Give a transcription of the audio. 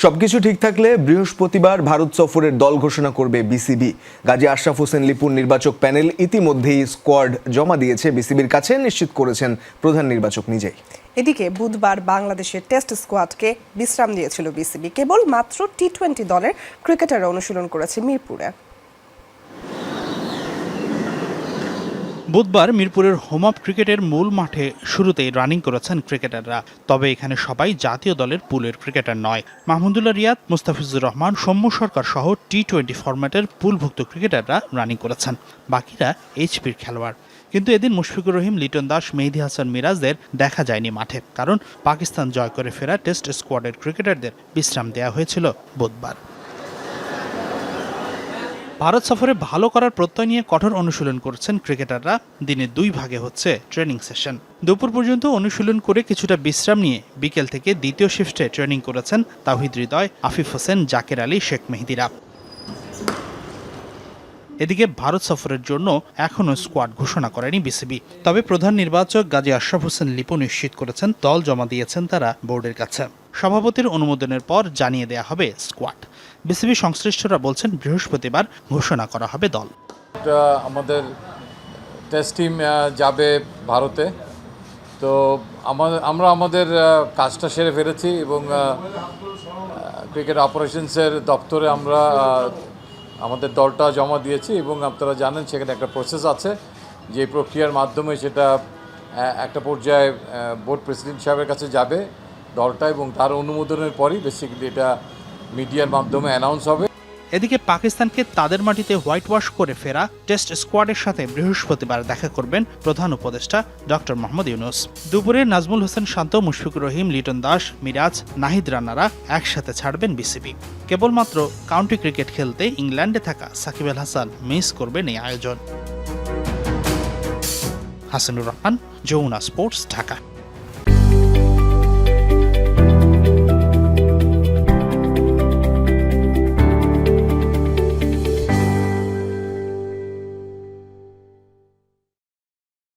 সবকিছু ঠিক থাকলে বৃহস্পতিবার ভারত সফরের দল ঘোষণা করবে বিসিবি। গাজী আশরাফ হোসেন লিপুর নির্বাচক প্যানেল ইতিমধ্যেই স্কোয়াড জমা দিয়েছে বিসিবির কাছে, নিশ্চিত করেছেন প্রধান নির্বাচক নিজেই। এদিকে বুধবার বাংলাদেশের টেস্ট স্কোয়াডকে বিশ্রাম দিয়েছিল বিসিবি। কেবল মাত্র টি-20 দলের ক্রিকেটাররা অনুশীলন করেছে মিরপুরে। বুধবার মিরপুরের হোম অফ ক্রিকেটের মূল মাঠে শুরুতেই রানিং করেছেন ক্রিকেটাররা। তবে এখানে সবাই জাতীয় দলের পুলের ক্রিকেটার নয়। মাহমুদুল্লাহ রিয়াদ, মুস্তাফিজুর রহমান, সৌম্য সরকার সহ টি-20 ফরম্যাটের পুলভুক্ত ক্রিকেটাররা রানিং করেছেন, বাকিরা এইচপির খেলোয়াড়। কিন্তু এদিন মুশফিকুর রহিম, লিটন দাস, মেহেদী হাসান মিরাজদের দেখা যায়নি মাঠে, কারণ পাকিস্তান জয় করে ফেরা টেস্ট স্কোয়াডের ক্রিকেটারদের বিশ্রাম দেওয়া হয়েছিল বুধবার। ভারত সফরে ভালো করার প্রত্যয় নিয়ে কঠোর অনুশীলন করছেন ক্রিকেটাররা। দিনে 2 ভাগে হচ্ছে ট্রেনিং সেশন। দুপুর পর্যন্ত অনুশীলন করে কিছুটা বিশ্রাম নিয়ে বিকেল থেকে দ্বিতীয় শিফটে ট্রেনিং করেছেন তাওহিদ হৃদয়, আফিফ হোসেন, জাকের আলী, শেখ মেহেদীরা। এদিকে ভারত সফরের জন্য এখনও স্কোয়াড ঘোষণা করেনি বিসিবি। তবে প্রধান নির্বাচক গাজী আশরাফ হোসেন লিপু নিশ্চিত করেছেন দল জমা দিয়েছেন তারা বোর্ডের কাছে। সভাপতির অনুমোদনের পর জানিয়ে দেয়া হবে স্কোয়াড। বিসিবি সংশ্লিষ্টরা বলছেন বৃহস্পতিবার ঘোষণা করা হবে দল। আমাদের টেস্ট টিম যাবে ভারতে, তো আমরা আমাদের কাজটা সেরে ফেলেছি এবং ক্রিকেট অপারেশনসের দপ্তরে আমরা আমাদের দলটা জমা দিয়েছি এবং আপনারা জানেন সেখানে একটা প্রসেস আছে, যে প্রক্রিয়ার মাধ্যমে সেটা একটা পর্যায়ে বোর্ড প্রেসিডেন্ট সাহেবের কাছে যাবে দলটা, এবং তার অনুমোদনের পরই বেসিক্যালি এটা মিডিয়ার মাধ্যমে অ্যানাউন্স হবে। এদিকে পাকিস্তানকে তাদের মাটিতে হোয়াইট ওয়াশ করে ফেরা টেস্ট স্কোয়াডের সাথে বৃহস্পতিবার দেখা করবেন প্রধান উপদেষ্টা ডক্টর মোহাম্মদ ইউনূস। দুপুরে নাজমুল হোসেন শান্ত, মুশফিকুর রহিম, লিটন দাস, মিরাজ, নাহিদ রানারা একসাথে ছাড়বেন বিসিবি। কেবলমাত্র কাউন্টি ক্রিকেট খেলতে ইংল্যান্ডে থাকা সাকিব আল হাসান মিস করবেন এই আয়োজন। হাসানুর রহমান, যমুনা স্পোর্টস, ঢাকা।